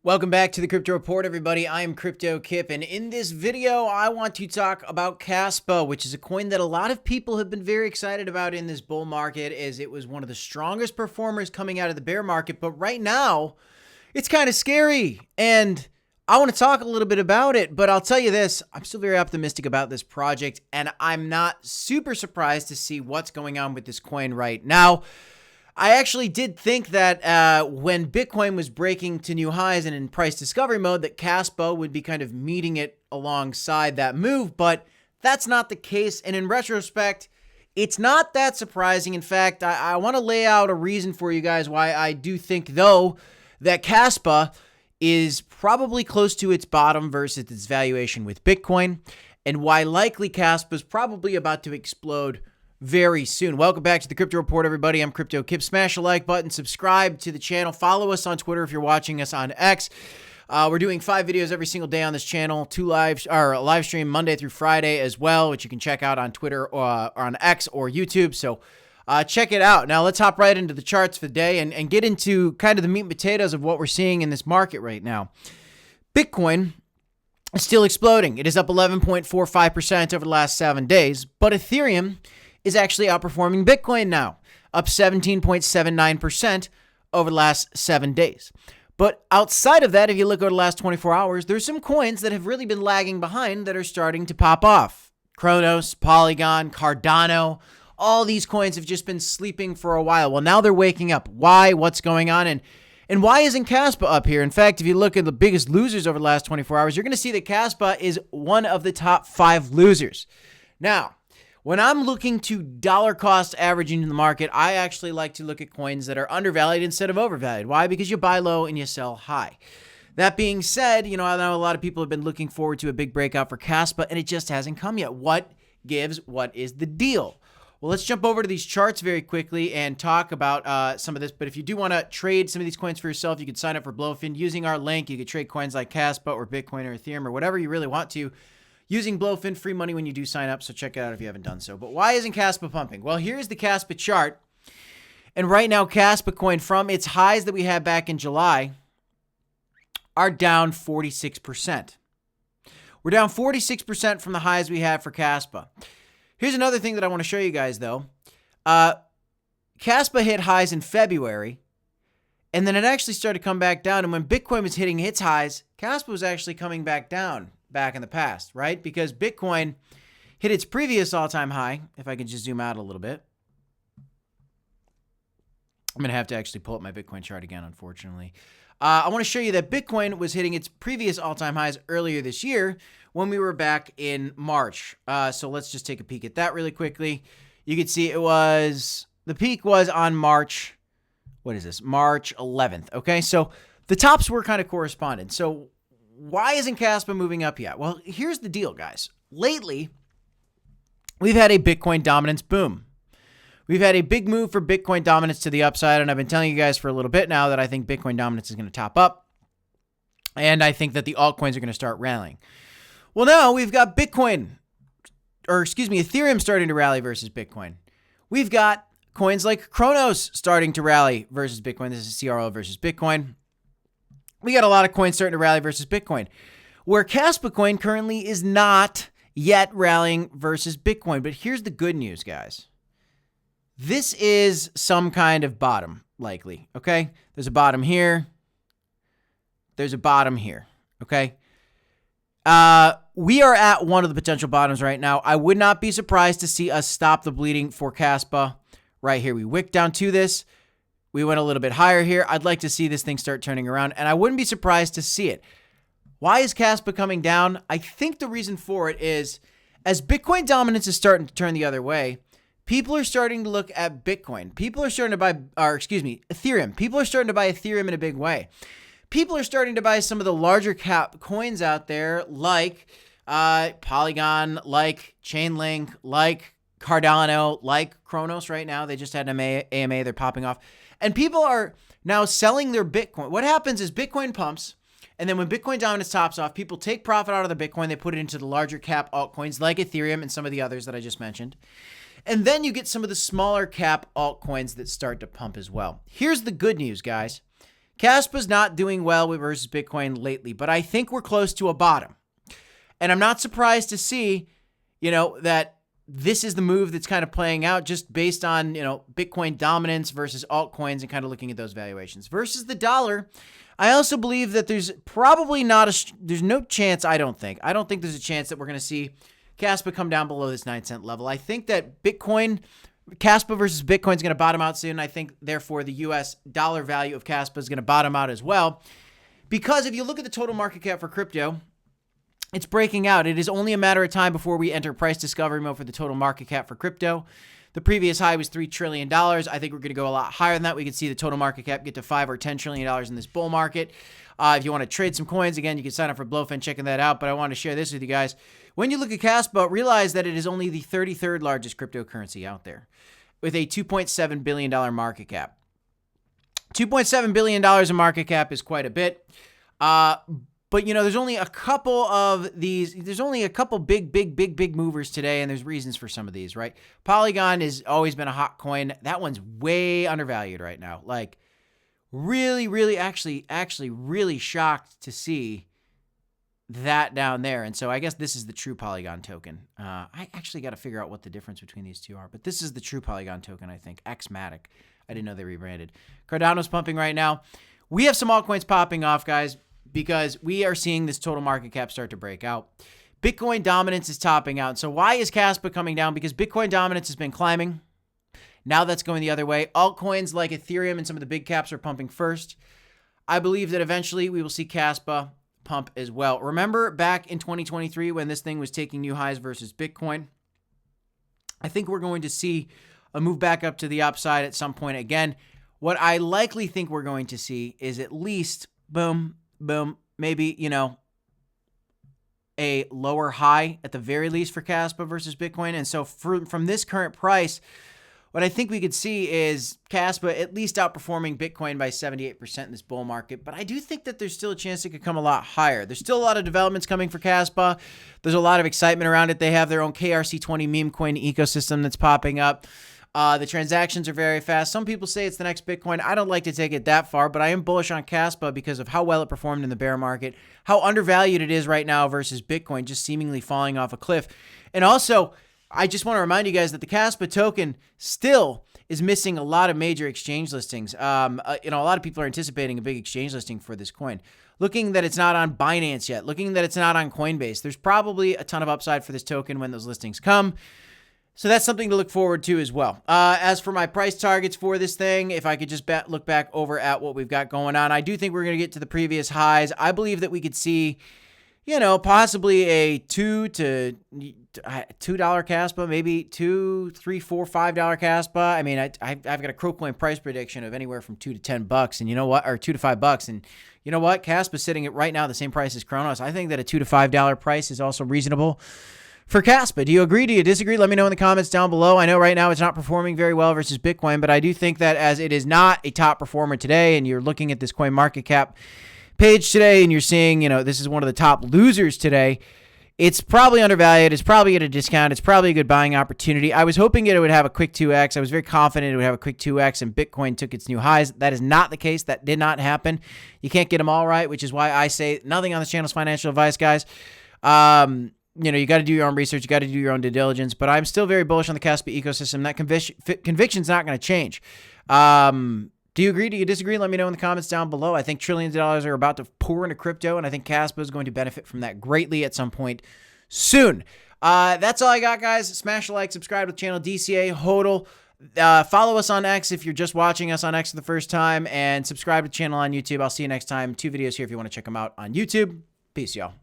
Welcome back to the Crypto Report, everybody. I am Crypto Kip, and in this video, I want to talk about Kaspa, which is a coin that a lot of people have been very excited about in this bull market, as it was one of the strongest performers coming out of the bear market. But right now, it's kind of scary, and I want to talk a little bit about it. But I'll tell you this, I'm still very optimistic about this project, and I'm not super surprised to see what's going on with this coin right now. I actually did think that when Bitcoin was breaking to new highs and in price discovery mode, that Kaspa would be kind of meeting it alongside that move, but that's not the case. And in retrospect, it's not that surprising. In fact, I want to lay out a reason for you guys why I do think, though, that Kaspa is probably close to its bottom versus its valuation with Bitcoin, and why likely Kaspa is probably about to explode very soon. Welcome back to the Crypto Report, everybody. I'm Crypto Kip. Smash the like button, subscribe to the channel, follow us on Twitter if you're watching us on X. We're doing 5 videos every single day on this channel, 2 live stream Monday through Friday as well, which you can check out on Twitter or on X or YouTube. So check it out. Now let's hop right into the charts for the day and get into kind of the meat and potatoes of what we're seeing in this market right now. Bitcoin is still exploding. It is up 11.45% over the last 7 days, but Ethereum is actually outperforming Bitcoin now, up 17.79% over the last 7 days. But outside of that, if you look over the last 24 hours, there's some coins that have really been lagging behind that are starting to pop off. Cronos, Polygon, Cardano, all these coins have just been sleeping for a while. Well, now they're waking up. Why? What's going on? And why isn't Kaspa up here? In fact, if you look at the biggest losers over the last 24 hours, you're going to see that Kaspa is one of the top 5 losers. Now, when I'm looking to dollar cost averaging in the market, I actually like to look at coins that are undervalued instead of overvalued. Why? Because you buy low and you sell high. That being said, I know a lot of people have been looking forward to a big breakout for Kaspa, and it just hasn't come yet. What gives? What is the deal? Well, let's jump over to these charts very quickly and talk about some of this. But if you do want to trade some of these coins for yourself, you can sign up for Blowfin using our link. You can trade coins like Kaspa or Bitcoin or Ethereum or whatever you really want to, using Blowfin, free money when you do sign up, so check it out if you haven't done so. But why isn't Kaspa pumping? Well, here's the Kaspa chart. And right now, Kaspa coin, from its highs that we had back in July, are down 46%. We're down 46% from the highs we had for Kaspa. Here's another thing that I want to show you guys, though. Kaspa hit highs in February, and then it actually started to come back down. And when Bitcoin was hitting its highs, Kaspa was actually coming back down back in the past, right? Because Bitcoin hit its previous all-time high. If I can just zoom out a little bit. I'm going to have to actually pull up my Bitcoin chart again, unfortunately. I want to show you that Bitcoin was hitting its previous all-time highs earlier this year when we were back in March. So let's just take a peek at that really quickly. You can see the peak was on March 11th. Okay, so the tops were kind of correspondent. So why isn't Kaspa moving up yet? Well, here's the deal, guys. Lately, we've had a Bitcoin dominance boom. We've had a big move for Bitcoin dominance to the upside, and I've been telling you guys for a little bit now that I think Bitcoin dominance is going to top up, and I think that the altcoins are going to start rallying. Well, now we've got Ethereum starting to rally versus Bitcoin. We've got coins like Cronos starting to rally versus Bitcoin. This is CRO versus Bitcoin. We got a lot of coins starting to rally versus Bitcoin, where Kaspa coin currently is not yet rallying versus Bitcoin. But here's the good news, guys. This is some kind of bottom, likely, okay? There's a bottom here. There's a bottom here, okay? We are at one of the potential bottoms right now. I would not be surprised to see us stop the bleeding for Kaspa right here. We wicked down to this. We went a little bit higher here. I'd like to see this thing start turning around, and I wouldn't be surprised to see it. Why is Kaspa coming down? I think the reason for it is, as Bitcoin dominance is starting to turn the other way, people are starting to look at Bitcoin. People are starting to buy, Ethereum. People are starting to buy Ethereum in a big way. People are starting to buy some of the larger cap coins out there, like Polygon, like Chainlink, like Cardano, like Cronos right now. They just had an AMA. They're popping off. And people are now selling their Bitcoin. What happens is Bitcoin pumps, and then when Bitcoin dominance tops off, people take profit out of the Bitcoin. They put it into the larger cap altcoins like Ethereum and some of the others that I just mentioned. And then you get some of the smaller cap altcoins that start to pump as well. Here's the good news, guys. Kaspa's not doing well versus Bitcoin lately, but I think we're close to a bottom. And I'm not surprised to see, that this is the move that's kind of playing out just based on, Bitcoin dominance versus altcoins and kind of looking at those valuations. Versus the dollar, I also believe that there's probably there's no chance, I don't think there's a chance that we're going to see Kaspa come down below this 9-cent level. I think that Kaspa versus Bitcoin is going to bottom out soon. I think, therefore, the U.S. dollar value of Kaspa is going to bottom out as well. Because if you look at the total market cap for crypto, it's breaking out. It is only a matter of time before we enter price discovery mode for the total market cap for crypto. The previous high was $3 trillion. I think we're going to go a lot higher than that. We could see the total market cap get to $5 or $10 trillion in this bull market. If you want to trade some coins, again, you can sign up for Blowfin, checking that out. But I want to share this with you guys. When you look at Kaspa, realize that it is only the 33rd largest cryptocurrency out there with a $2.7 billion market cap. $2.7 billion in market cap is quite a bit. But, there's only a couple of these. There's only a couple big movers today, and there's reasons for some of these, right? Polygon has always been a hot coin. That one's way undervalued right now. Like, really, actually really shocked to see that down there. And so I guess this is the true Polygon token. I actually got to figure out what the difference between these two are, but this is the true Polygon token, I think. Xmatic. I didn't know they rebranded. Cardano's pumping right now. We have some altcoins popping off, guys, because we are seeing this total market cap start to break out. Bitcoin dominance is topping out. So why is Kaspa coming down? Because Bitcoin dominance has been climbing. Now that's going the other way. Altcoins like Ethereum and some of the big caps are pumping first. I believe that eventually we will see Kaspa pump as well. Remember back in 2023 when this thing was taking new highs versus Bitcoin? I think we're going to see a move back up to the upside at some point again. What I likely think we're going to see is at least, boom, maybe, a lower high at the very least for Kaspa versus Bitcoin. And so from this current price, what I think we could see is Kaspa at least outperforming Bitcoin by 78% in this bull market. But I do think that there's still a chance it could come a lot higher. There's still a lot of developments coming for Kaspa. There's a lot of excitement around it. They have their own KRC20 meme coin ecosystem that's popping up. The transactions are very fast. Some people say it's the next Bitcoin. I don't like to take it that far, but I am bullish on Kaspa because of how well it performed in the bear market, how undervalued it is right now versus Bitcoin, just seemingly falling off a cliff. And also, I just want to remind you guys that the Kaspa token still is missing a lot of major exchange listings. A lot of people are anticipating a big exchange listing for this coin. Looking that it's not on Binance yet, looking that it's not on Coinbase. There's probably a ton of upside for this token when those listings come. So that's something to look forward to as well. As for my price targets for this thing, if I could just look back over at what we've got going on, I do think we're going to get to the previous highs. I believe that we could see, possibly a $2 Kaspa, maybe $2, $3, $4, $5 Kaspa. I mean, I've got a Crowcoin price prediction of anywhere from $2 to $10, and you know what, or $2 to $5, and you know what, Kaspa's sitting at right now the same price as Cronos. I think that a $2 to $5 price is also reasonable for Kaspa. Do you agree? Do you disagree? Let me know in the comments down below. I know right now it's not performing very well versus Bitcoin, but I do think that as it is not a top performer today, and you're looking at this coin market cap page today, and you're seeing, this is one of the top losers today, it's probably undervalued. It's probably at a discount. It's probably a good buying opportunity. I was hoping it would have a quick 2x. I was very confident it would have a quick 2x, and Bitcoin took its new highs. That is not the case. That did not happen. You can't get them all right, which is why I say nothing on this channel is financial advice, guys. You got to do your own research. You got to do your own due diligence. But I'm still very bullish on the Kaspa ecosystem. That conviction's not going to change. Do you agree? Do you disagree? Let me know in the comments down below. I think trillions of dollars are about to pour into crypto, and I think Kaspa is going to benefit from that greatly at some point soon. That's all I got, guys. Smash a like, subscribe to the channel, DCA, HODL. Follow us on X if you're just watching us on X for the first time, and subscribe to the channel on YouTube. I'll see you next time. 2 videos here if you want to check them out on YouTube. Peace, y'all.